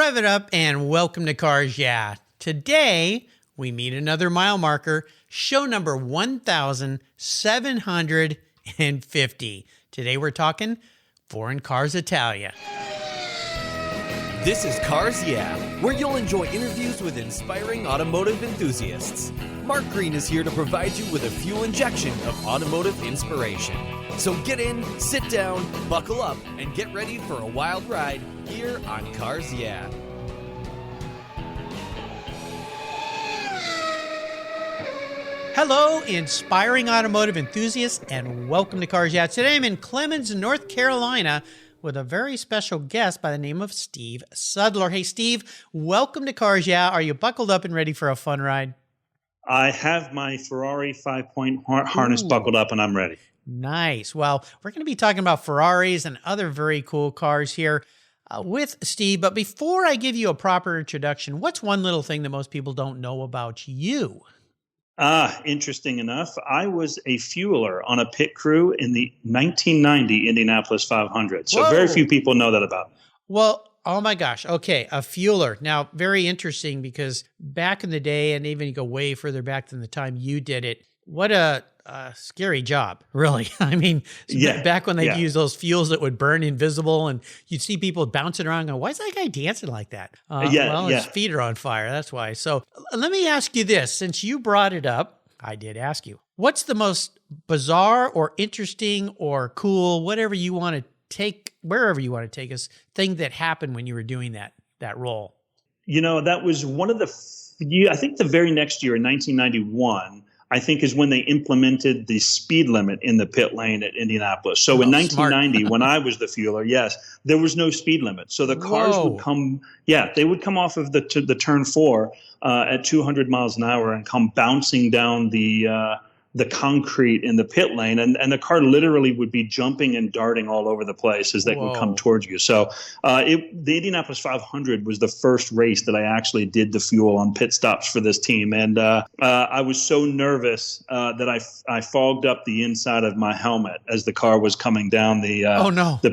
Rev it up and welcome to Cars Yeah. Today, we meet another mile marker, show number 1,750. Today we're talking Foreign Cars Italia. This is Cars Yeah, where you'll enjoy interviews with inspiring automotive enthusiasts. Mark Green is here to provide you with a fuel injection of automotive inspiration. So get in, sit down, buckle up, and get ready for a wild ride here on Cars Yeah. Hello, inspiring automotive enthusiasts, and welcome to Cars Yeah. Today I'm in Clemens, North Carolina, with a very special guest by the name of Steve Sudler. Hey, Steve, welcome to Cars Yeah. Are you buckled up and ready for a fun ride? I have my Ferrari 5-point harness buckled up, and I'm ready. Nice. Well, we're going to be talking about Ferraris and other very cool cars here with Steve. But before I give you a proper introduction, what's one little thing that most people don't know about you? Interesting enough, I was a fueler on a pit crew in the 1990 Indianapolis 500. So very few people know that about me. Well, oh my gosh. Okay, a fueler. Now, very interesting because back in the day, and even you go way further back than the time you did it, what a scary job, really. I mean, back when they'd use those fuels that would burn invisible and you'd see people bouncing around going, why is that guy dancing like that? His feet are on fire. That's why. So let me ask you this. Since you brought it up, I did ask you, what's the most bizarre or interesting or cool, whatever you want to take, wherever you want to take us, thing that happened when you were doing that role? You know, that was one of I think the very next year in 1991, I think is when they implemented the speed limit in the pit lane at Indianapolis. So in 1990, when I was the fueler, yes, there was no speed limit. So the cars would come, they would come off of the turn 4 at 200 miles an hour and come bouncing down the concrete in the pit lane, and the car literally would be jumping and darting all over the place as they would come towards you. So the Indianapolis 500 was the first race that I actually did the fuel on pit stops for this team, and I was so nervous that I fogged up the inside of my helmet as the car was coming down the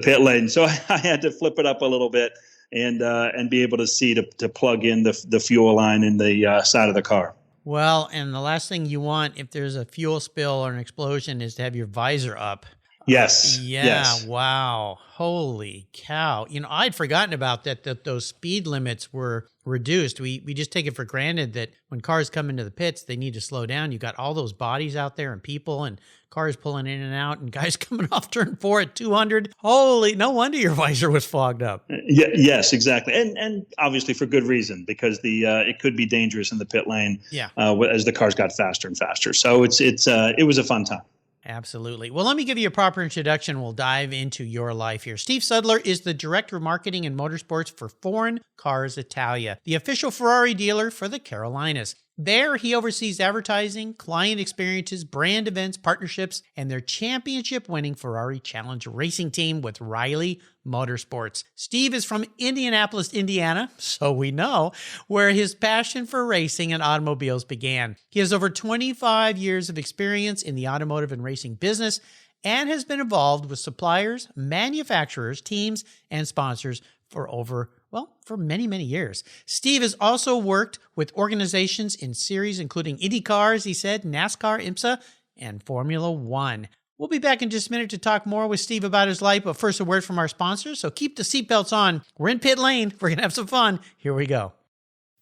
pit lane. So I had to flip it up a little bit and be able to see to plug in the fuel line in the side of the car. Well, and the last thing you want if there's a fuel spill or an explosion is to have your visor up. Yes. Yes. Wow. Holy cow. You know, I'd forgotten about that those speed limits were reduced. We just take it for granted that when cars come into the pits, they need to slow down. You got all those bodies out there and people and cars pulling in and out and guys coming off turn 4 at 200. Holy, no wonder your visor was fogged up. Yes, exactly. And obviously for good reason, because it could be dangerous in the pit lane as the cars got faster and faster. So it was a fun time. Absolutely. Well, let me give you a proper introduction. We'll dive into your life here. Steve Sudler is the Director of Marketing and Motorsports for Foreign Cars Italia, the official Ferrari dealer for the Carolinas. There, he oversees advertising, client experiences, brand events, partnerships, and their championship-winning Ferrari Challenge Racing team with Riley Motorsports. Steve is from Indianapolis, Indiana, so we know, where his passion for racing and automobiles began. He has over 25 years of experience in the automotive and racing business and has been involved with suppliers, manufacturers, teams, and sponsors for many, many years. Steve has also worked with organizations in series including Indy Cars, he said, NASCAR, IMSA, and Formula One. We'll be back in just a minute to talk more with Steve about his life, but first a word from our sponsors, so keep the seatbelts on. We're in pit lane. We're going to have some fun. Here we go.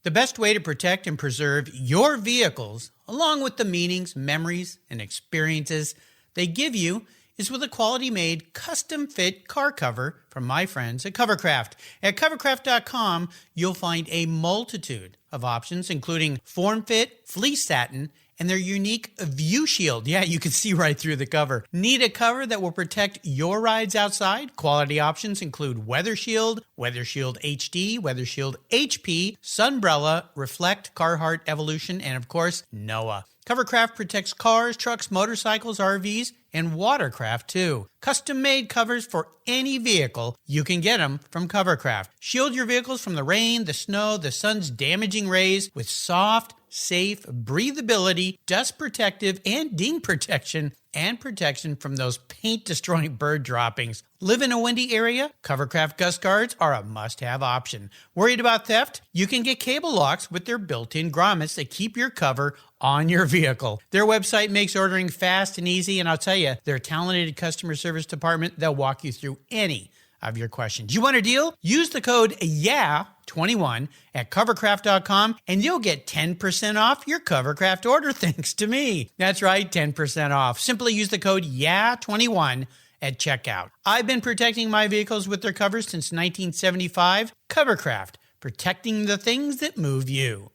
The best way to protect and preserve your vehicles, along with the meanings, memories, and experiences they give you, is with a quality-made, custom-fit car cover from my friends at Covercraft. At Covercraft.com, you'll find a multitude of options, including form-fit, fleece satin, and their unique View Shield. Yeah, you can see right through the cover. Need a cover that will protect your rides outside? Quality options include Weather Shield, Weather Shield HD, Weather Shield HP, Sunbrella, Reflect, Carhartt Evolution, and of course, Noah. Covercraft protects cars, trucks, motorcycles, RVs, and watercraft too. Custom-made covers for any vehicle, you can get them from Covercraft. Shield your vehicles from the rain, the snow, the sun's damaging rays with soft, safe breathability, dust protective, and ding protection and protection from those paint-destroying bird droppings. Live in a windy area? Covercraft Gust Guards are a must-have option. Worried about theft? You can get cable locks with their built-in grommets that keep your cover on your vehicle. Their website makes ordering fast and easy, and I'll tell you, their talented customer service department, they'll walk you through any of your questions. You want a deal? Use the code YEAH21 at covercraft.com and you'll get 10% off your Covercraft order thanks to me. That's right, 10% off. Simply use the code YEAH21 at checkout. I've been protecting my vehicles with their covers since 1975. Covercraft, protecting the things that move you.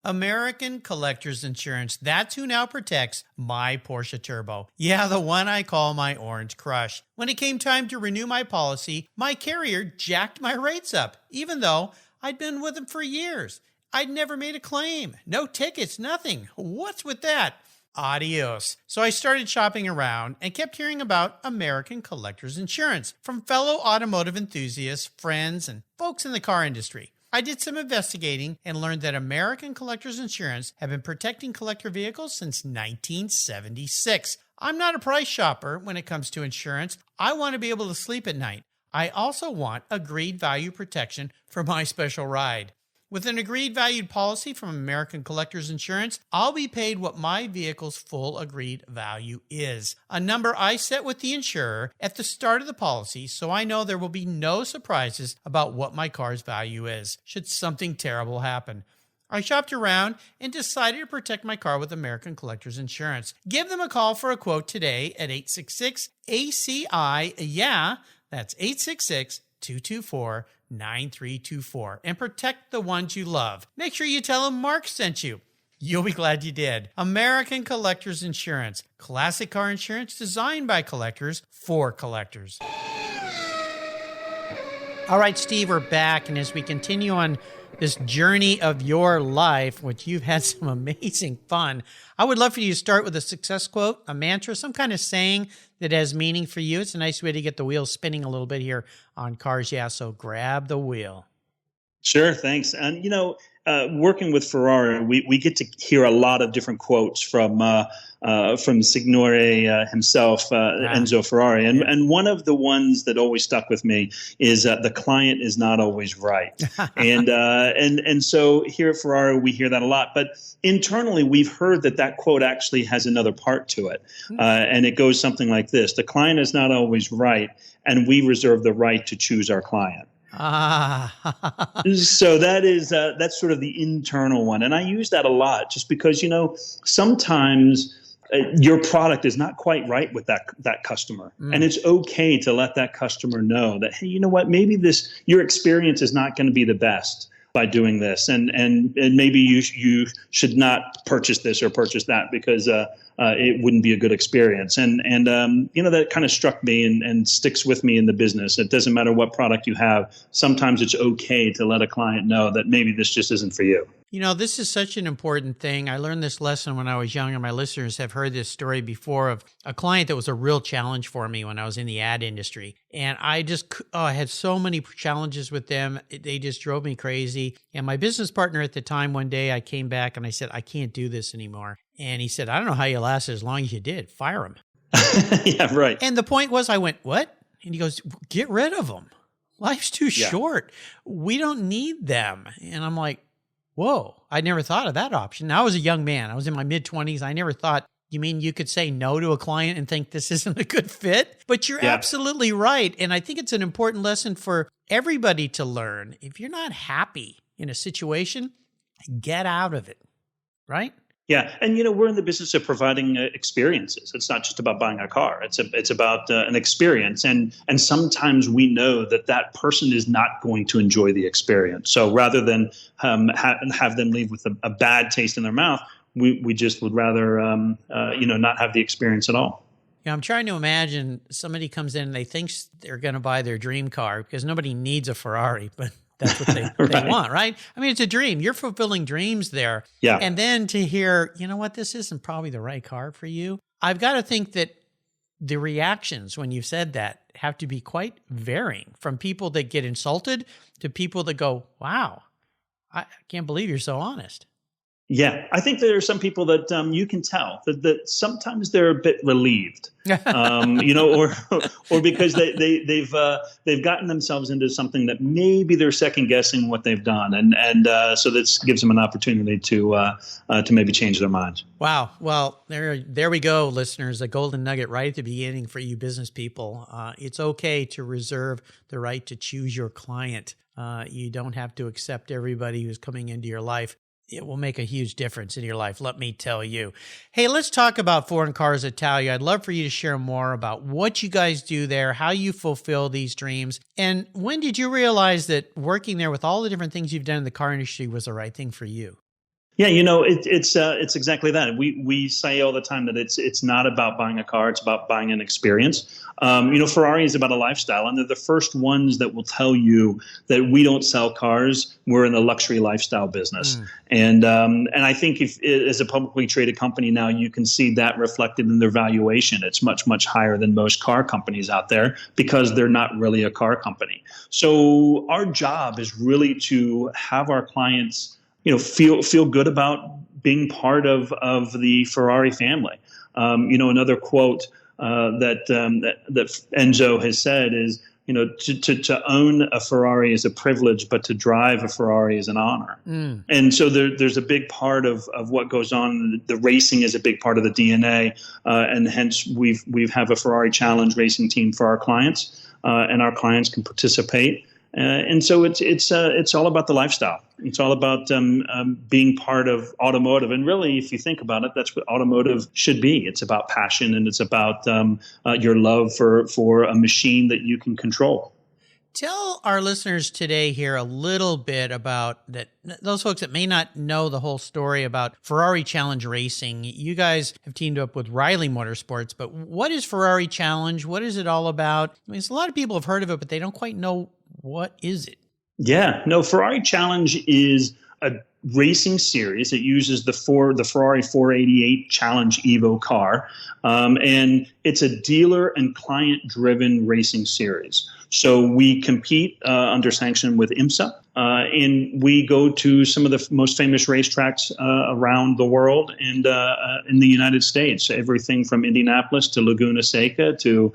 American Collectors Insurance. That's who now protects my Porsche Turbo. Yeah, the one I call my Orange Crush. When it came time to renew my policy, my carrier jacked my rates up, even though I'd been with them for years. I'd never made a claim. No tickets, nothing. What's with that? Adios. So I started shopping around and kept hearing about American Collectors Insurance from fellow automotive enthusiasts, friends, and folks in the car industry. I did some investigating and learned that American Collectors Insurance have been protecting collector vehicles since 1976. I'm not a price shopper when it comes to insurance. I want to be able to sleep at night. I also want agreed value protection for my special ride. With an agreed valued policy from American Collectors Insurance, I'll be paid what my vehicle's full agreed value is, a number I set with the insurer at the start of the policy so I know there will be no surprises about what my car's value is, should something terrible happen. I shopped around and decided to protect my car with American Collectors Insurance. Give them a call for a quote today at 866-ACI-YEAH. That's 866-224-9324 and protect the ones you love. Make sure you tell them Mark sent you. You'll be glad you did. American Collectors Insurance. Classic car insurance designed by collectors for collectors. All right, Steve, we're back. And as we continue on this journey of your life, which you've had some amazing fun, I would love for you to start with a success quote, a mantra, some kind of saying that has meaning for you. It's a nice way to get the wheels spinning a little bit here on Cars Yeah, so grab the wheel. Sure, thanks. And, working with Ferrari, we get to hear a lot of different quotes from Signore himself, Enzo Ferrari. And one of the ones that always stuck with me is the client is not always right. and so here at Ferrari, we hear that a lot. But internally, we've heard that quote actually has another part to it. And it goes something like this: the client is not always right, and we reserve the right to choose our client. So that's sort of the internal one. And I use that a lot just because, sometimes your product is not quite right with that customer. And it's okay to let that customer know that, hey, you know what, maybe your experience is not going to be the best by doing this. And maybe you should not purchase this or purchase that because it wouldn't be a good experience. And that kind of struck me and sticks with me in the business. It doesn't matter what product you have. Sometimes it's okay to let a client know that maybe this just isn't for you. This is such an important thing. I learned this lesson when I was young, and my listeners have heard this story before of a client that was a real challenge for me when I was in the ad industry. And I had so many challenges with them. They just drove me crazy. And my business partner at the time, one day I came back and I said, I can't do this anymore. And he said, I don't know how you lasted as long as you did. Fire him. Yeah, right. And the point was, I went, what? And he goes, get rid of them. Life's too short. We don't need them. And I'm like, whoa, I never thought of that option. Now, I was a young man. I was in my mid-20s. I never thought, you mean you could say no to a client and think this isn't a good fit? But you're absolutely right. And I think it's an important lesson for everybody to learn. If you're not happy in a situation, get out of it, right? Yeah. And, we're in the business of providing experiences. It's not just about buying a car. It's about an experience. And sometimes we know that person is not going to enjoy the experience. So rather than have them leave with a bad taste in their mouth, we just would rather, not have the experience at all. Yeah, I'm trying to imagine somebody comes in and they think they're going to buy their dream car because nobody needs a Ferrari, but that's what they want, right? I mean, it's a dream. You're fulfilling dreams there. Yeah. And then to hear, you know what, this isn't probably the right car for you. I've got to think that the reactions when you've said that have to be quite varying, from people that get insulted to people that go, wow, I can't believe you're so honest. Yeah, I think there are some people that you can tell that sometimes they're a bit relieved, or because they've gotten themselves into something that maybe they're second guessing what they've done, and so this gives them an opportunity to maybe change their minds. Wow. Well, there we go, listeners. A golden nugget right at the beginning for you business people. It's okay to reserve the right to choose your client. You don't have to accept everybody who's coming into your life. It will make a huge difference in your life, let me tell you. Hey, let's talk about Foreign Cars Italia. I'd love for you to share more about what you guys do there, how you fulfill these dreams, and when did you realize that working there with all the different things you've done in the car industry was the right thing for you? Yeah, it's exactly that. We say all the time that it's not about buying a car; it's about buying an experience. Ferrari is about a lifestyle, and they're the first ones that will tell you that we don't sell cars; we're in the luxury lifestyle business. And I think if as a publicly traded company now, you can see that reflected in their valuation. It's much higher than most car companies out there because they're not really a car company. So our job is really to have our clients feel good about being part of the Ferrari family. Another quote that Enzo has said is, to own a Ferrari is a privilege, but to drive a Ferrari is an honor. And so there's a big part of what goes on. The racing is a big part of the DNA, and hence we have a Ferrari Challenge Racing team for our clients, and our clients can participate. And so it's all about the lifestyle. It's all about being part of automotive. And really, if you think about it, that's what automotive should be. It's about passion, and it's about your love for a machine that you can control. Tell our listeners today here a little bit about that. Those folks that may not know the whole story about Ferrari Challenge Racing. You guys have teamed up with Riley Motorsports, but what is Ferrari Challenge? What is it all about? I mean, a lot of people have heard of it, but they don't quite know what is it. Yeah, no, Ferrari Challenge is a racing series. It uses the Ferrari 488 Challenge Evo car, and it's a dealer and client-driven racing series. So we compete under sanction with IMSA, and we go to some of the most famous racetracks around the world and in the United States, everything from Indianapolis to Laguna Seca to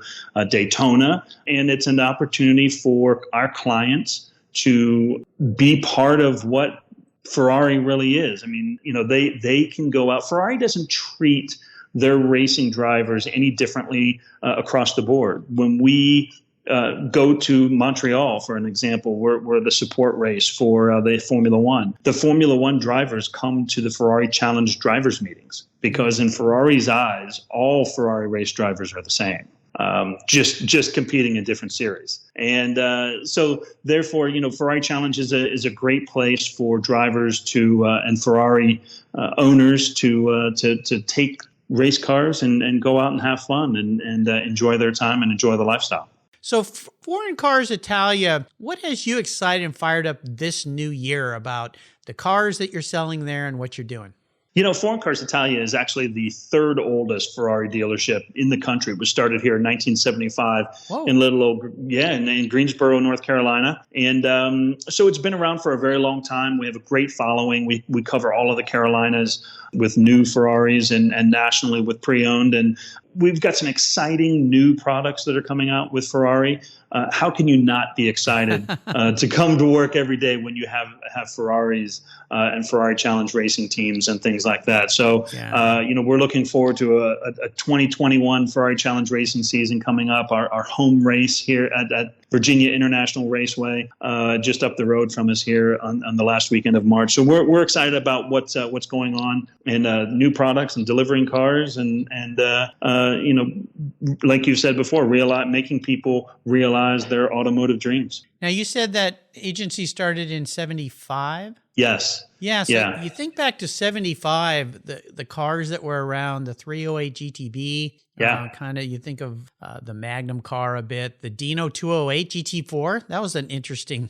Daytona. And it's an opportunity for our clients to be part of what Ferrari really is. I mean, they can go out. Ferrari doesn't treat their racing drivers any differently across the board. When we go to Montreal, for an example, we're the support race for the Formula One. The Formula One drivers come to the Ferrari Challenge drivers meetings because in Ferrari's eyes, all Ferrari race drivers are the same. Just competing in different series. And so therefore, Ferrari Challenge is a great place for drivers to and Ferrari owners to take race cars and go out and have fun and enjoy their time and enjoy the lifestyle. So Foreign Cars Italia, what has you excited and fired up this new year about the cars that you're selling there and what you're doing? Foreign Cars Italia is actually the third oldest Ferrari dealership in the country. It was started here in 1975 in Greensboro, North Carolina. And so it's been around for a very long time. We have a great following. We cover all of the Carolinas with new Ferraris and nationally with pre-owned. And we've got some exciting new products that are coming out with Ferrari. How can you not be excited to come to work every day when you have Ferraris and Ferrari Challenge Racing teams and things like that? So, we're looking forward to a 2021 Ferrari Challenge Racing season coming up. Our home race here at Virginia International Raceway, just up the road from us here on the last weekend of March. So we're excited about what's going on and new products and delivering cars and like you said before, making people realize their automotive dreams. Now, you said that agency started in 75? Yes. Yeah. So you think back to 75, the cars that were around, the 308 GTB. Kind of, you think of the Magnum car a bit, the Dino 208 GT4. That was an interesting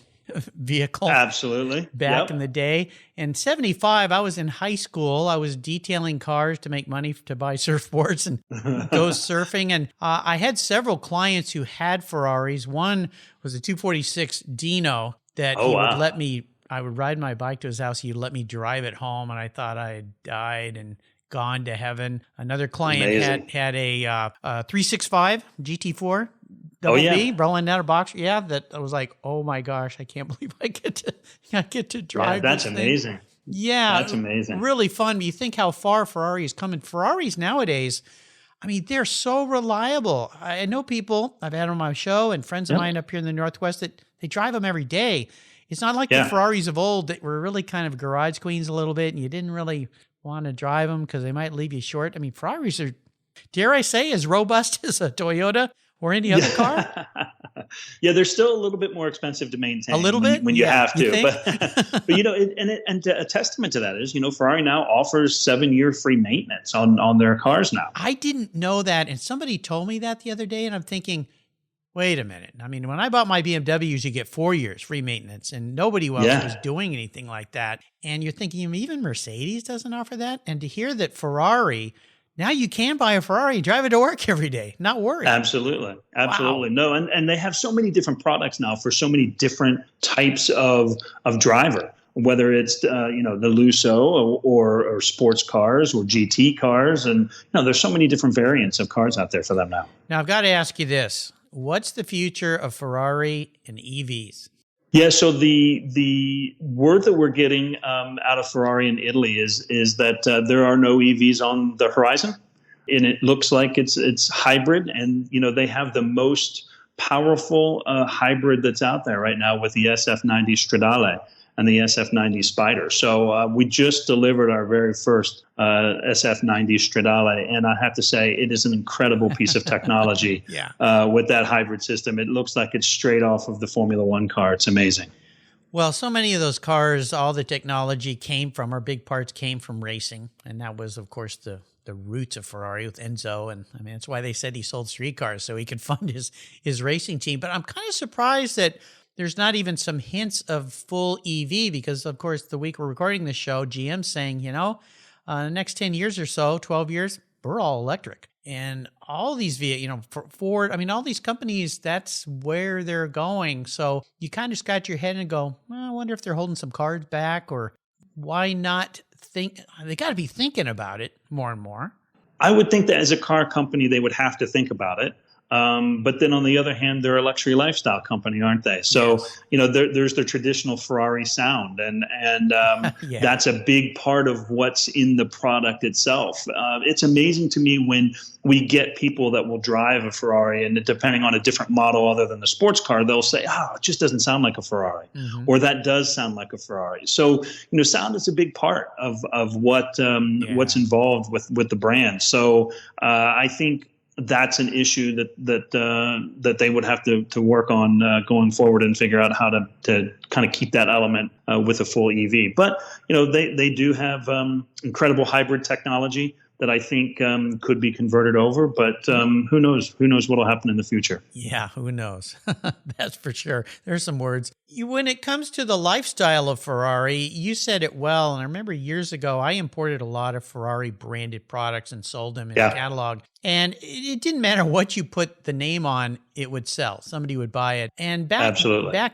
vehicle. Absolutely. Back in the day. In 75, I was in high school. I was detailing cars to make money to buy surfboards and go surfing. And I had several clients who had Ferraris. One was a 246 Dino that he would let me I would ride my bike to his house. He'd let me drive it home, and I thought I had died and gone to heaven. Another client had a 365 GT4 B rolling out of box. Yeah, that I was like, oh my gosh, I can't believe I get to drive. Yeah, that's this amazing. Thing. Yeah, that's amazing. Really fun. But you think how far Ferrari is coming. Ferraris nowadays, I mean, they're so reliable. I know people, I've had on my show and friends of mine up here in the Northwest that they drive them every day. It's not like the Ferraris of old that were really kind of garage queens a little bit, and you didn't really want to drive them because they might leave you short. I mean, Ferraris are, dare I say, as robust as a Toyota or any other car. Yeah, they're still a little bit more expensive to maintain. A little bit when you have to. You but you know, and a testament to that is, you know, Ferrari now offers 7-year free maintenance on their cars now. I didn't know that, and somebody told me that the other day, and I'm thinking, wait a minute. I mean, when I bought my BMWs, you get 4 years free maintenance, and nobody else was doing anything like that. And you're thinking, even Mercedes doesn't offer that? And to hear that Ferrari, now you can buy a Ferrari, drive it to work every day, not worry. Absolutely. Wow. No, and they have so many different products now for so many different types of driver, whether it's you know, the Lusso or sports cars or GT cars, and you know, there's so many different variants of cars out there for them now. Now I've got to ask you this. What's the future of Ferrari and EVs? Yeah, so the word that we're getting out of Ferrari in Italy is that there are no EVs on the horizon, and it looks like it's hybrid. And you know, they have the most powerful hybrid that's out there right now with the SF90 Stradale and the SF90 Spider. So we just delivered our very first SF90 Stradale, and I have to say it is an incredible piece of technology. With that hybrid system. It looks like it's straight off of the Formula One car. It's amazing. Well, so many of those cars, all the technology came from, or big parts came from racing, and that was, of course, the roots of Ferrari with Enzo. And I mean, that's why they said he sold street cars so he could fund his racing team. But I'm kind of surprised that there's not even some hints of full EV because, of course, the week we're recording this show, GM's saying, you know, the next 10 years or so, 12 years, we're all electric. And all these vehicles, you know, Ford, I mean, all these companies, that's where they're going. So you kind of scratch your head and go, well, I wonder if they're holding some cards back, or why not think? They got to be thinking about it more and more. I would think that as a car company, they would have to think about it. But then on the other hand, they're a luxury lifestyle company, aren't they? So, you know, there's the traditional Ferrari sound, and that's a big part of what's in the product itself. It's amazing to me when we get people that will drive a Ferrari, and depending on a different model other than the sports car, they'll say, it just doesn't sound like a Ferrari, or that does sound like a Ferrari. So, you know, sound is a big part of what's involved with the brand. So I think that's an issue that they would have to work on going forward and figure out how to kind of keep that element with a full EV. But you know, they do have incredible hybrid technology that I think could be converted over. But who knows? Who knows what will happen in the future? Yeah, who knows? That's for sure. There's some words. When it comes to the lifestyle of Ferrari, you said it well. And I remember years ago, I imported a lot of Ferrari branded products and sold them in a catalog. And it didn't matter what you put the name on, it would sell. Somebody would buy it. And back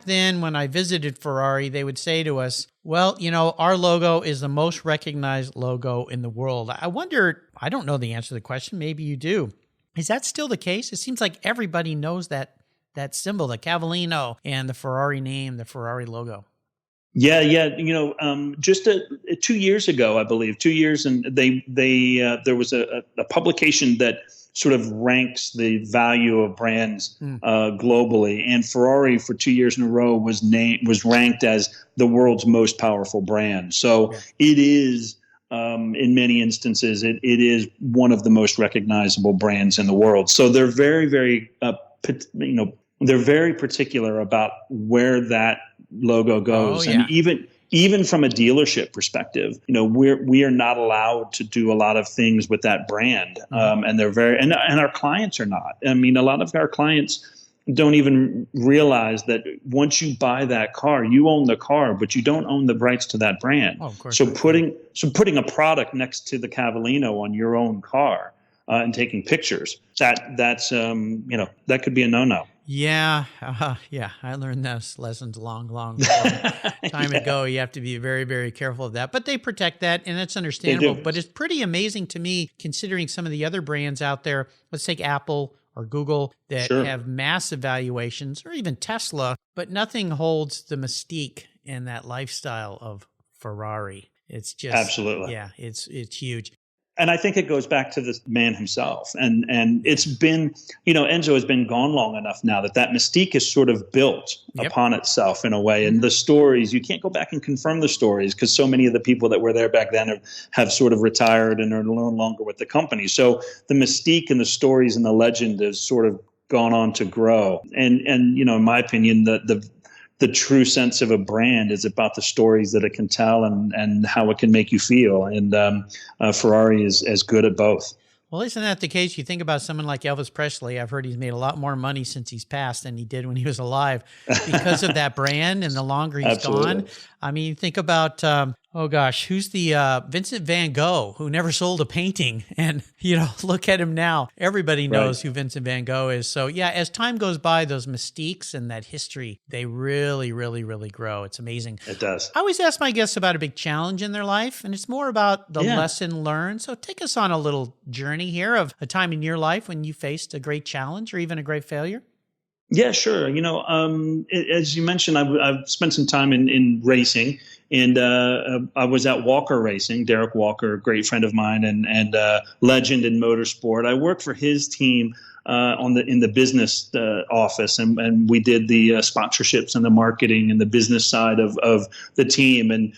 then, when I visited Ferrari, they would say to us, well, you know, our logo is the most recognized logo in the world. I wonder, I don't know the answer to the question. Maybe you do. Is that still the case? It seems like everybody knows that symbol, the Cavallino, and the Ferrari name, the Ferrari logo. Yeah. You know, just 2 years ago, I believe, 2 years, and there was a publication that sort of ranks the value of brands globally, and Ferrari for 2 years in a row was ranked as the world's most powerful brand. So it is. In many instances, it is one of the most recognizable brands in the world. So they're very, very, they're very particular about where that logo goes. And even from a dealership perspective, you know, we are not allowed to do a lot of things with that brand. And they're and our clients are not. I mean, a lot of our clients don't even realize that once you buy that car, you own the car, but you don't own the rights to that brand. Oh, of course. So putting a product next to the Cavallino on your own car and taking pictures, that's you know, that could be a no-no. Yeah. I learned those lessons long time ago. You have to be very, very careful of that. But they protect that, and that's understandable. But it's pretty amazing to me, considering some of the other brands out there. Let's take Apple or Google that have massive valuations, or even Tesla, but nothing holds the mystique and that lifestyle of Ferrari. It's just absolutely, it's huge. And I think it goes back to the man himself. And it's been, Enzo has been gone long enough now that mystique is sort of built upon itself in a way. And the stories, you can't go back and confirm the stories because so many of the people that were there back then have sort of retired and are no longer with the company. So the mystique and the stories and the legend has sort of gone on to grow. And in my opinion, the true sense of a brand is about the stories that it can tell and how it can make you feel. And Ferrari is as good at both. Well, isn't that the case? You think about someone like Elvis Presley. I've heard he's made a lot more money since he's passed than he did when he was alive because of that brand and the longer he's gone. I mean, think about, who's the Vincent van Gogh, who never sold a painting? And, look at him now. Everybody knows who Vincent van Gogh is. So, as time goes by, those mystiques and that history, they really, really, really grow. It's amazing. It does. I always ask my guests about a big challenge in their life, and it's more about the lesson learned. So take us on a little journey here of a time in your life when you faced a great challenge or even a great failure. Yeah, sure. As you mentioned, I've spent some time in racing, and I was at Walker Racing. Derek Walker, a great friend of mine and legend in motorsport. I worked for his team in the business office, and we did the sponsorships and the marketing and the business side of the team. And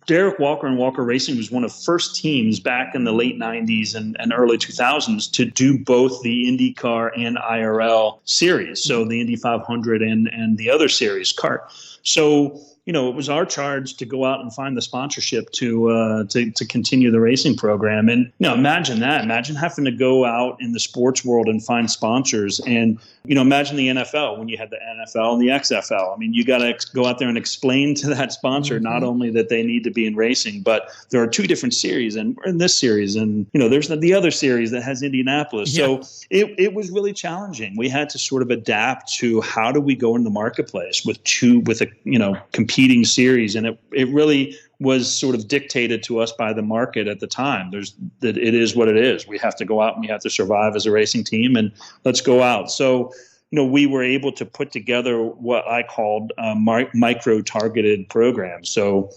Derek Walker and Walker Racing was one of the first teams back in the late 90s and early 2000s to do both the IndyCar and IRL series. So the Indy 500 and the other series, kart. So, it was our charge to go out and find the sponsorship to continue the racing program. And, imagine that. Imagine having to go out in the sports world and find sponsors. And, imagine the NFL when you had the NFL and the XFL. I mean, you got to go out there and explain to that sponsor not only that they need to be in racing, but there are two different series. And we're in this series. And, there's the other series that has Indianapolis. Yeah. So it was really challenging. We had to sort of adapt to how do we go in the marketplace with a competing series, and it really was sort of dictated to us by the market at the time. It is what it is. We have to go out and we have to survive as a racing team, and let's go out. So, we were able to put together what I called micro-targeted programs. So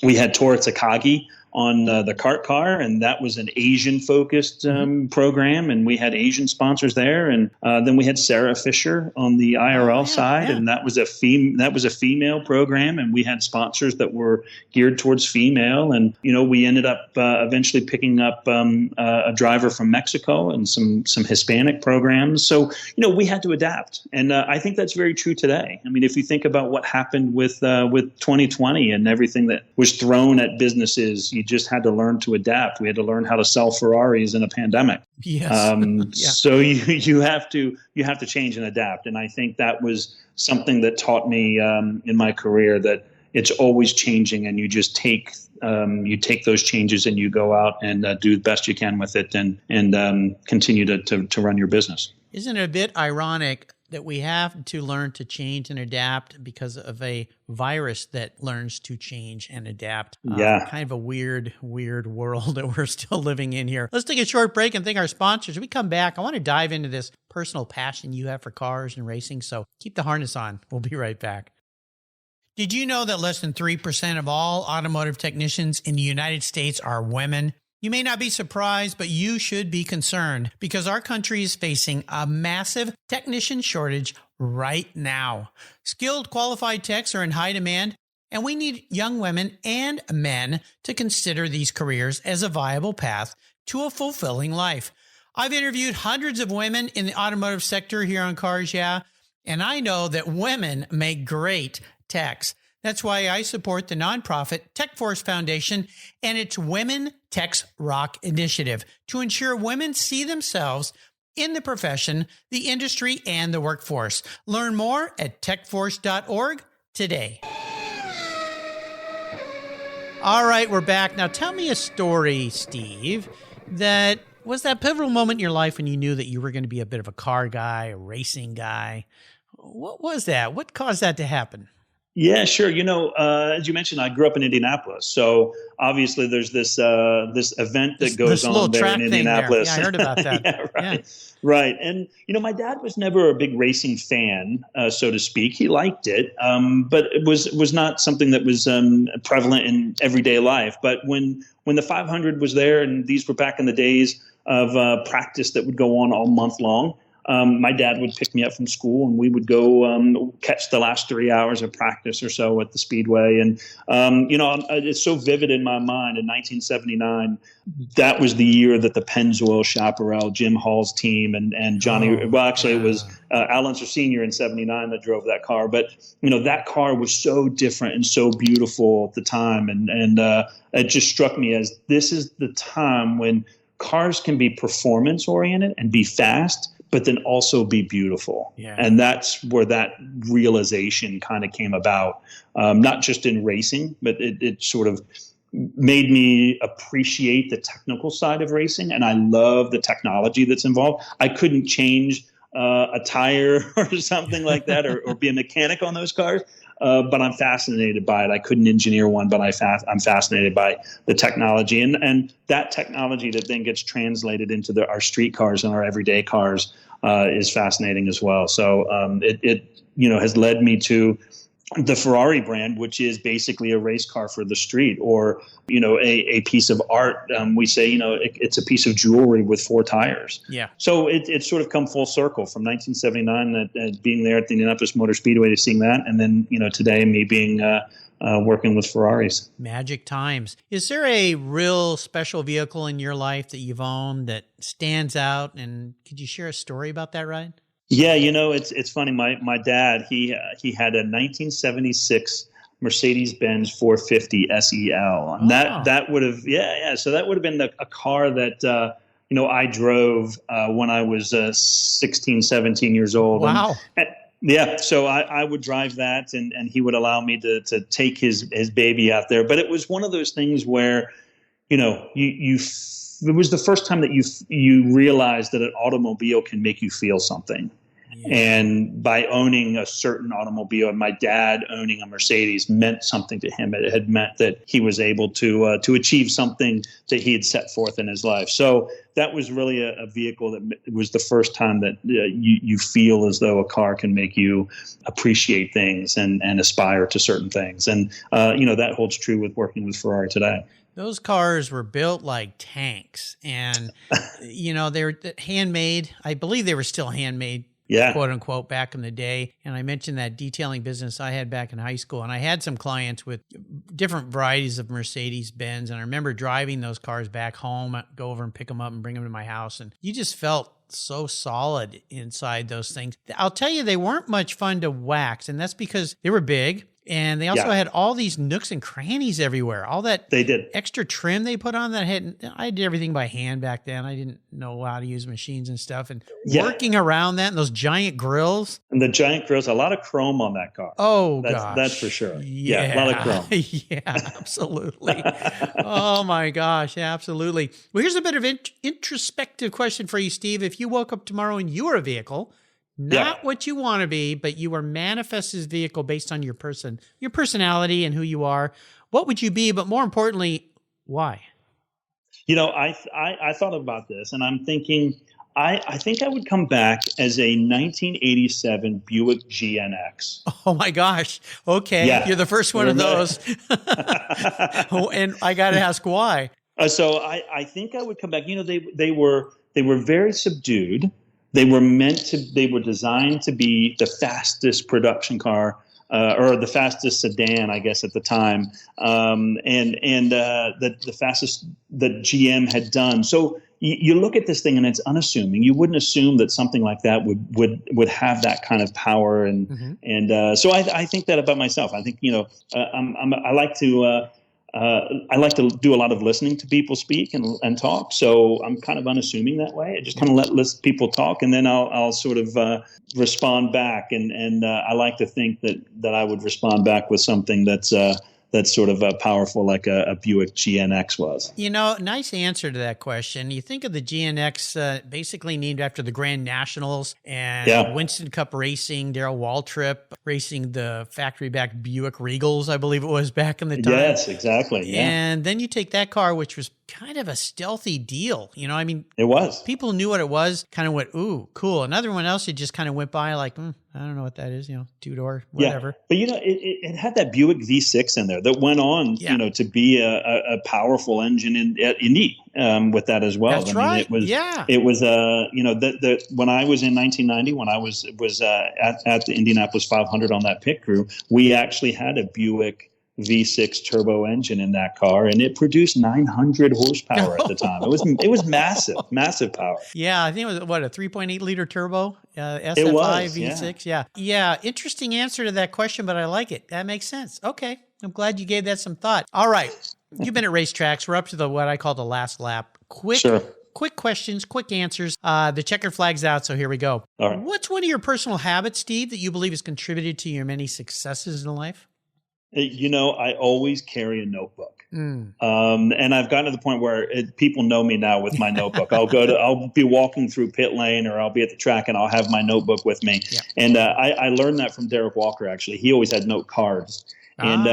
we had Tora Takagi on the kart car, and that was an Asian-focused program, and we had Asian sponsors there. And then we had Sarah Fisher on the IRL side, and that was a female program, and we had sponsors that were geared towards female. And we ended up eventually picking up a driver from Mexico and some Hispanic programs. So we had to adapt, and I think that's very true today. I mean, if you think about what happened with 2020 and everything that was thrown at businesses, you just had to learn to adapt. We had to learn how to sell Ferraris in a pandemic. Yes. So you have to change and adapt. And I think that was something that taught me in my career that it's always changing, and you just take those changes and you go out and do the best you can with it and continue to run your business. Isn't it a bit ironic that we have to learn to change and adapt because of a virus that learns to change and adapt? Kind of a weird world that we're still living in here. Let's take a short break and thank our sponsors. When we come back, I want to dive into this personal passion you have for cars and racing, so keep the harness on. We'll be right back. Did you know that less than 3% of all automotive technicians in the United States are women? You may not be surprised, but you should be concerned because our country is facing a massive technician shortage right now. Skilled, qualified techs are in high demand, and we need young women and men to consider these careers as a viable path to a fulfilling life. I've interviewed hundreds of women in the automotive sector here on Cars Yeah, and I know that women make great techs. That's why I support the nonprofit Tech Force Foundation and its Women Techs Rock initiative to ensure women see themselves in the profession, the industry, and the workforce. Learn more at techforce.org today. All right, we're back. Now tell me a story, Steve, that Was that pivotal moment in your life when you knew that you were going to be a bit of a car guy, a racing guy? What was that? What caused that to happen? Yeah, sure. As you mentioned, I grew up in Indianapolis, so obviously there's this event that goes on there in Indianapolis. Yeah, I heard about that. Yeah, right. And my dad was never a big racing fan, so to speak. He liked it, but it was not something that was prevalent in everyday life. But when the 500 was there, and these were back in the days of practice that would go on all month long. My dad would pick me up from school, and we would go catch the last 3 hours of practice or so at the Speedway. And, it's so vivid in my mind. In 1979, that was the year that the Pennzoil Chaparral, Jim Hall's team, and Johnny, it was Al Unser Sr. in 79 that drove that car. But, that car was so different and so beautiful at the time. And it just struck me as this is the time when cars can be performance oriented and be fast, but then also be beautiful. Yeah. And that's where that realization kind of came about, not just in racing, but it sort of made me appreciate the technical side of racing. And I love the technology that's involved. I couldn't change a tire or something like that, or be a mechanic on those cars. But I'm fascinated by it. I couldn't engineer one, but I'm fascinated by the technology, and that technology that then gets translated into our street cars and our everyday cars is fascinating as well. So it has led me to the Ferrari brand, which is basically a race car for the street, or a piece of art. We say it's a piece of jewelry with 4 tires. Yeah. So it's sort of come full circle from 1979, being there at the Indianapolis Motor Speedway to seeing that, and then today me being working with Ferraris. Magic times. Is there a real special vehicle in your life that you've owned that stands out, and could you share a story about that ride? Yeah, it's funny. My dad, he had a 1976 Mercedes-Benz 450 SEL, and that would have so that would have been a car that I drove when I was 16, 17 years old. Wow. And so I would drive that, and he would allow me to take his baby out there. But it was one of those things where it was the first time that you realized that an automobile can make you feel something. Yeah. And by owning a certain automobile, and my dad owning a Mercedes meant something to him. It had meant that he was able to achieve something that he had set forth in his life. So that was really a vehicle that was the first time that you feel as though a car can make you appreciate things and aspire to certain things. And, that holds true with working with Ferrari today. Those cars were built like tanks, and, they were handmade. I believe they were still handmade, quote unquote, back in the day. And I mentioned that detailing business I had back in high school, and I had some clients with different varieties of Mercedes-Benz. And I remember driving those cars back home, go over and pick them up and bring them to my house. And you just felt so solid inside those things. I'll tell you, they weren't much fun to wax, and that's because they were big. And they also had all these nooks and crannies everywhere. All that they did extra trim they put on that I did everything by hand back then. I didn't know how to use machines and stuff. And working around that and those giant grills. And the giant grills, a lot of chrome on that car. Oh, gosh. That's for sure. Yeah, a lot of chrome. Yeah, absolutely. Oh, my gosh, absolutely. Well, here's a bit of introspective question for you, Steve. If you woke up tomorrow and you were a vehicle, not what you want to be, but you are manifest as vehicle based on your personality and who you are, what would you be? But more importantly, why? I thought about this, and I'm thinking, I think I would come back as a 1987 Buick Gnx. Oh my gosh. Okay. Yeah. You're the first one of those. And I got to ask why. So I think I would come back. They were very subdued. They were designed to be the fastest production car, or the fastest sedan, I guess, at the time, and the fastest that GM had done. So you look at this thing, and it's unassuming. You wouldn't assume that something like that would have that kind of power, and so I think that about myself. I think I like to do a lot of listening to people speak and talk. So I'm kind of unassuming that way. I just kind of let people talk, and then I'll sort of respond back. And I like to think that I would respond back with something that's that's sort of powerful like a Buick Gnx was. Nice answer to that question. You think of the Gnx, basically named after the Grand Nationals and Winston Cup Racing, Darrell Waltrip racing the factory-backed Buick Regals, I believe it was back in the time. Yes, exactly. Yeah. And then you take that car, which was kind of a stealthy deal. It was. People knew what it was, kind of went, ooh, cool. Another one else, it just kind of went by like, I don't know what that is, two-door, whatever. Yeah. But, it had that Buick V6 in there that went on, to be a powerful engine at Indy with that as well. That's right. It was, when I was in 1990, when I was at the Indianapolis 500 on that pit crew, we actually had a Buick V6 turbo engine in that car, and it produced 900 horsepower at the time. It was massive power. Yeah, I think it was a 3.8 liter turbo SFI it was, V6. Yeah. Interesting answer to that question, but I like it. That makes sense. Okay, I'm glad you gave that some thought. All right, you've been at racetracks. We're up to what I call the last lap. Quick questions, quick answers. The checkered flag's out, so here we go. All right. What's one of your personal habits, Steve, that you believe has contributed to your many successes in life? I always carry a notebook. And I've gotten to the point where people know me now with my notebook. I'll be walking through pit lane, or I'll be at the track and I'll have my notebook with me. Yeah. And I learned that from Derek Walker, actually. He always had note cards. And,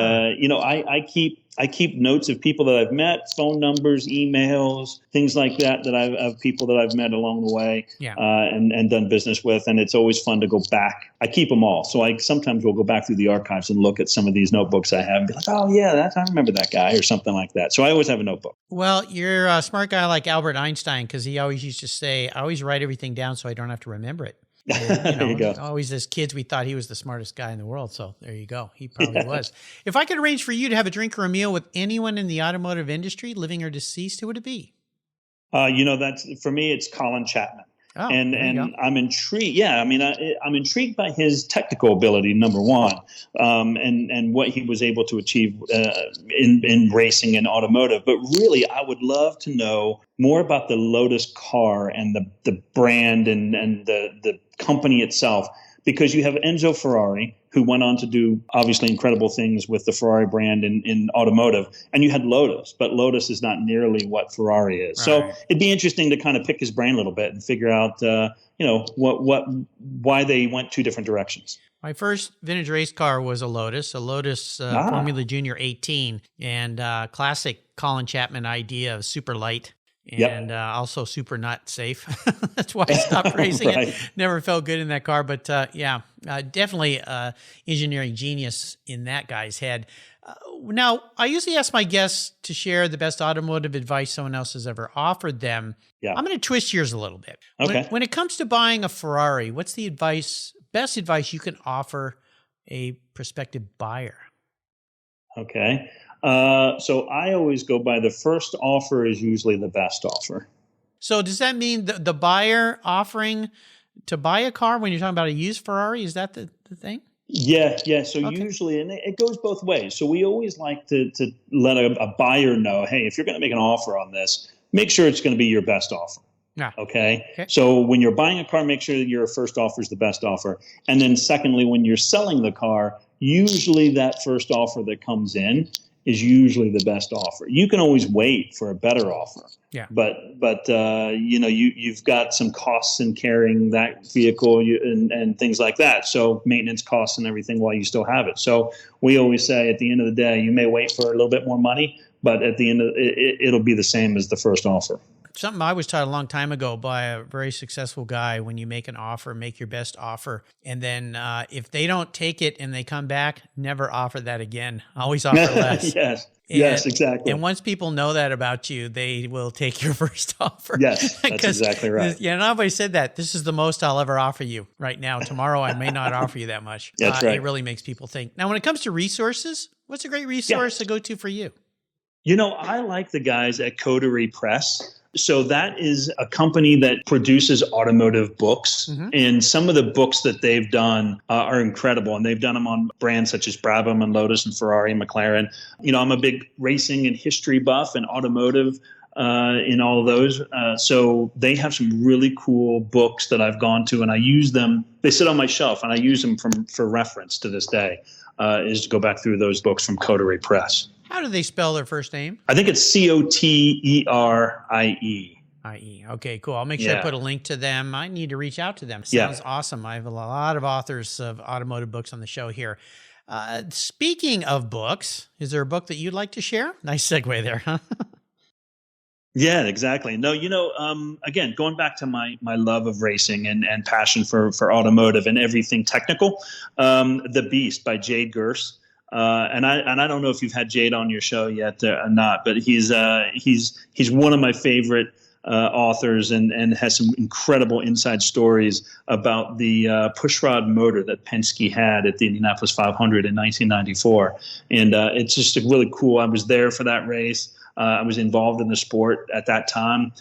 I keep notes of people that I've met, phone numbers, emails, things like that of people that I've met along the way and done business with. And it's always fun to go back. I keep them all. So I sometimes will go back through the archives and look at some of these notebooks I have and be like, oh, yeah, I remember that guy or something like that. So I always have a notebook. Well, you're a smart guy like Albert Einstein, because he always used to say, I always write everything down so I don't have to remember it. And, there you go. Always as kids, we thought he was the smartest guy in the world. So there you go. He probably was. If I could arrange for you to have a drink or a meal with anyone in the automotive industry, living or deceased, who would it be? That's for me, it's Colin Chapman. Oh, and I'm intrigued. Yeah, I'm intrigued by his technical ability, number one, and what he was able to achieve in racing and automotive. But really, I would love to know more about the Lotus car and the brand and the company itself, because you have Enzo Ferrari, who went on to do obviously incredible things with the Ferrari brand in automotive, and you had Lotus, but Lotus is not nearly what Ferrari is. Right. So it'd be interesting to kind of pick his brain a little bit and figure out, why they went two different directions. My first vintage race car was a Lotus Formula Junior 18, and classic Colin Chapman idea of super light. And also super not safe. That's why I stopped racing right. it. Never felt good in that car. But definitely engineering genius in that guy's head. Now, I usually ask my guests to share the best automotive advice someone else has ever offered them. Yeah. I'm going to twist yours a little bit. Okay. When it comes to buying a Ferrari, what's the best advice you can offer a prospective buyer? Okay. So I always go by the first offer is usually the best offer. So does that mean the buyer offering to buy a car when you're talking about a used Ferrari? Is that the thing? Yeah. So okay. Usually, and it goes both ways. So we always like to let a buyer know, hey, if you're going to make an offer on this, make sure it's going to be your best offer. Yeah. Okay. So when you're buying a car, make sure that your first offer is the best offer. And then secondly, when you're selling the car, usually that first offer that comes in is usually the best offer. You can always wait for a better offer. Yeah. But you've got some costs in carrying that vehicle and things like that. So maintenance costs and everything while you still have it. So we always say at the end of the day, you may wait for a little bit more money, but at the end of it'll be the same as the first offer. Something I was taught a long time ago by a very successful guy: when you make an offer, make your best offer. And then if they don't take it and they come back, never offer that again. Always offer less. Yes, exactly. And once people know that about you, they will take your first offer. Yes, that's exactly right. Yeah, and I've always said that. This is the most I'll ever offer you right now. Tomorrow I may not offer you that much. That's right. It really makes people think. Now, when it comes to resources, what's a great resource to go to for you? I like the guys at Coterie Press. So that is a company that produces automotive books. Mm-hmm. And some of the books that they've done are incredible. And they've done them on brands such as Brabham and Lotus and Ferrari and McLaren. I'm a big racing and history buff and automotive in all of those. So they have some really cool books that I've gone to, and I use them. They sit on my shelf and I use them for reference to this day. is to go back through those books from Coterie Press. How do they spell their first name? I think it's Coterie. IE. Okay, cool. I'll make sure I put a link to them. I need to reach out to them. Sounds awesome. I have a lot of authors of automotive books on the show here. Speaking of books, is there a book that you'd like to share? Nice segue there, huh? Yeah, exactly. No, again, going back to my love of racing and passion for automotive and everything technical, The Beast by Jade Gers. And I don't know if you've had Jade on your show yet or not, but he's one of my favorite authors and has some incredible inside stories about the pushrod motor that Penske had at the Indianapolis 500 in 1994. And it's just really cool. I was there for that race. I was involved in the sport at that time.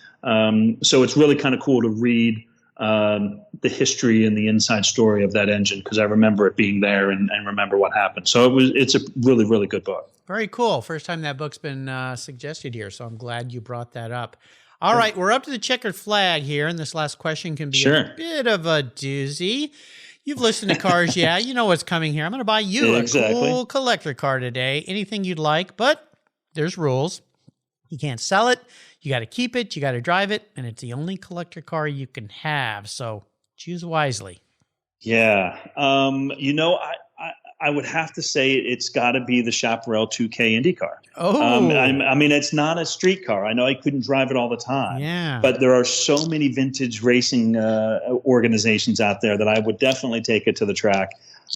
So it's really kind of cool to read the history and the inside story of that engine, because I remember it being there and remember what happened. So it's a really, really good book. Very cool. First time that book's been suggested here, so I'm glad you brought that up. All right, we're up to the checkered flag here, and this last question can be a bit of a doozy. You've listened to Cars, yeah, you know what's coming here. I'm going to buy you a cool collector car today. Anything you'd like, but there's rules. You can't sell it. You got to keep it. You got to drive it, and it's the only collector car you can have. So choose wisely. Yeah, I would have to say it's got to be the Chaparral 2K Indy car. Oh, I mean, it's not a street car. I know I couldn't drive it all the time. Yeah, but there are so many vintage racing organizations out there that I would definitely take it to the track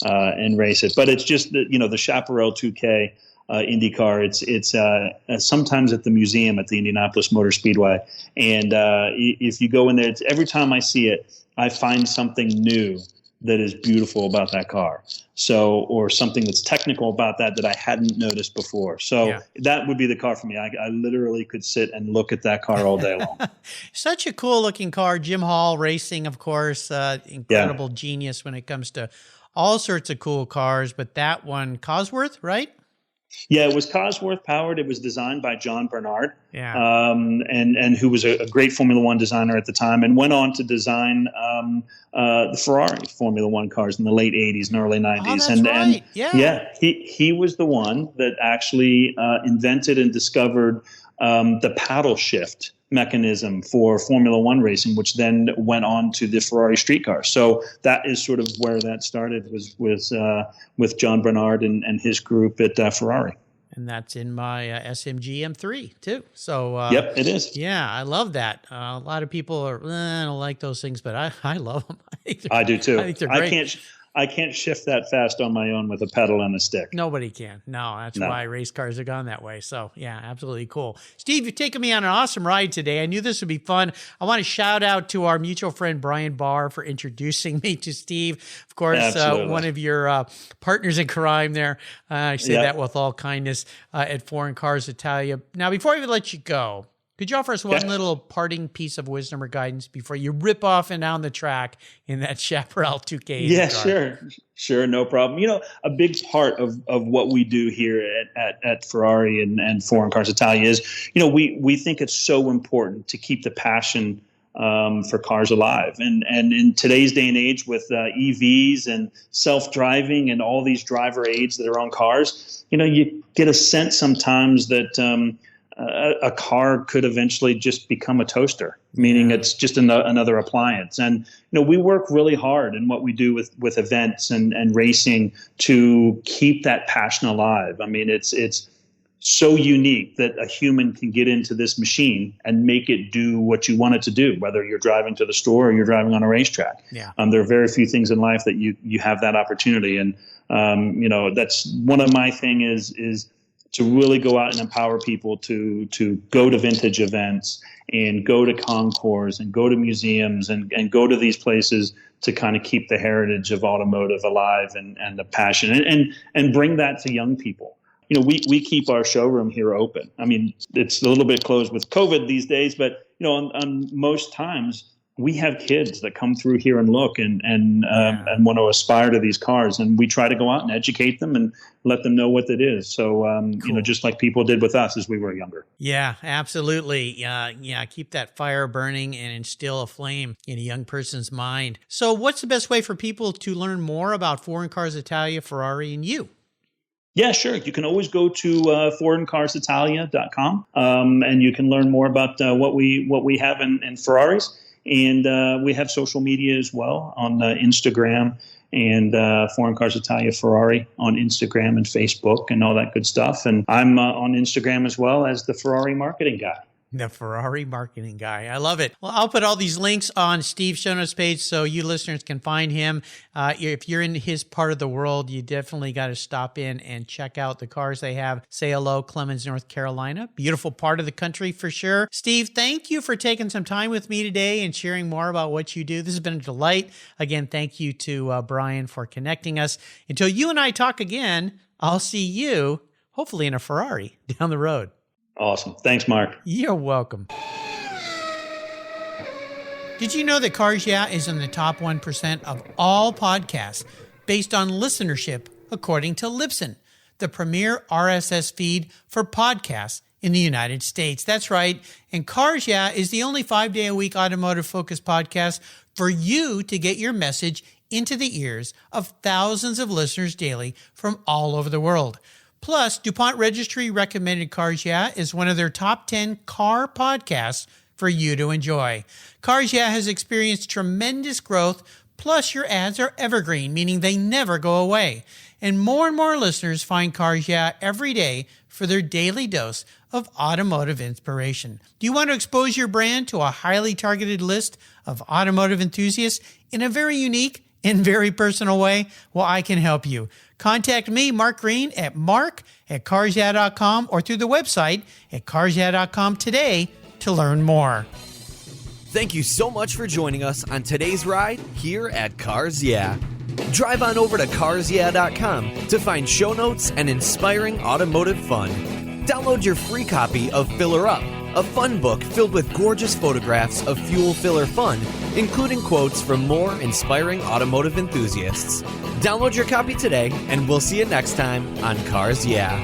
and race it. But it's just the Chaparral 2K. IndyCar. It's sometimes at the museum at the Indianapolis Motor Speedway, and if you go in there, every time I see it, I find something new that is beautiful about that car. So, or something that's technical about that I hadn't noticed before. So that would be the car for me. I literally could sit and look at that car all day long. Such a cool looking car. Jim Hall Racing, of course, incredible genius when it comes to all sorts of cool cars. But that one, Cosworth, right? Yeah, it was Cosworth powered. It was designed by John Bernard, and who was a great Formula One designer at the time, and went on to design the Ferrari Formula One cars in the late '80s and early '90s. Oh, that's right. He was the one that actually invented and discovered the paddle shift mechanism for Formula One racing, which then went on to the Ferrari street car. So that is sort of where that started, was with John Bernard and his group at Ferrari. And that's in my SMG M3 too. So yep, it is. Yeah, I love that. A lot of people I don't like those things, but I love them. I do too. I think they're great. I can't shift that fast on my own with a pedal and a stick. Nobody can. No, that's why race cars have gone that way. So, yeah, absolutely cool. Steve, you've taken me on an awesome ride today. I knew this would be fun. I want to shout out to our mutual friend, Brian Barr, for introducing me to Steve. Of course, one of your partners in crime there. I say that with all kindness at Foreign Cars Italia. Now, before I even let you go, could you offer us one little parting piece of wisdom or guidance before you rip off and down the track in that Chaparral 2K? Yeah, sure, no problem. A big part of what we do here at Ferrari and Foreign Cars Italia is, we think it's so important to keep the passion for cars alive. And in today's day and age with EVs and self-driving and all these driver aids that are on cars, you get a sense sometimes that a car could eventually just become a toaster, meaning it's just another appliance. And, we work really hard in what we do with events and racing to keep that passion alive. I mean, it's so unique that a human can get into this machine and make it do what you want it to do, whether you're driving to the store or you're driving on a racetrack. Yeah. There are very few things in life that you have that opportunity. And, that's one of my thing is to really go out and empower people to go to vintage events and go to concours and go to museums and go to these places to kind of keep the heritage of automotive alive and the passion and bring that to young people. We keep our showroom here open. I mean, it's a little bit closed with COVID these days, but on most times we have kids that come through here and look and want to aspire to these cars, and we try to go out and educate them and let them know what it is. So, cool. Just like people did with us as we were younger. Yeah, absolutely. Keep that fire burning and instill a flame in a young person's mind. So what's the best way for people to learn more about Foreign Cars Italia, Ferrari, and you? Yeah, sure. You can always go to foreigncarsitalia.com, and you can learn more about what we have in Ferraris. And we have social media as well on Instagram and Foreign Cars Italia Ferrari on Instagram and Facebook and all that good stuff. And I'm on Instagram as well as the Ferrari marketing guy. The Ferrari marketing guy. I love it. Well, I'll put all these links on Steve's show notes page so you listeners can find him. If you're in his part of the world, you definitely got to stop in and check out the cars they have. Say hello, Clemens, North Carolina. Beautiful part of the country for sure. Steve, thank you for taking some time with me today and sharing more about what you do. This has been a delight. Again, thank you to Brian for connecting us. Until you and I talk again, I'll see you, hopefully in a Ferrari, down the road. Awesome. Thanks, Mark. You're welcome. Did you know that Cars Yeah is in the top 1% of all podcasts based on listenership, according to Libsyn, the premier RSS feed for podcasts in the United States? That's right. And Cars Yeah is the only 5-day-a-week automotive-focused podcast for you to get your message into the ears of thousands of listeners daily from all over the world. Plus, DuPont Registry recommended Cars Yeah is one of their top 10 car podcasts for you to enjoy. Cars Yeah has experienced tremendous growth, plus your ads are evergreen, meaning they never go away. And more listeners find Cars Yeah every day for their daily dose of automotive inspiration. Do you want to expose your brand to a highly targeted list of automotive enthusiasts in a very unique and very personal way? Well, I can help you. Contact me, Mark Green, at mark@carsyeah.com or through the website at carsyeah.com today to learn more. Thank you so much for joining us on today's ride here at Cars Yeah. Drive on over to carsyeah.com to find show notes and inspiring automotive fun. Download your free copy of Filler Up, a fun book filled with gorgeous photographs of fuel filler fun, including quotes from more inspiring automotive enthusiasts. Download your copy today, and we'll see you next time on Cars Yeah.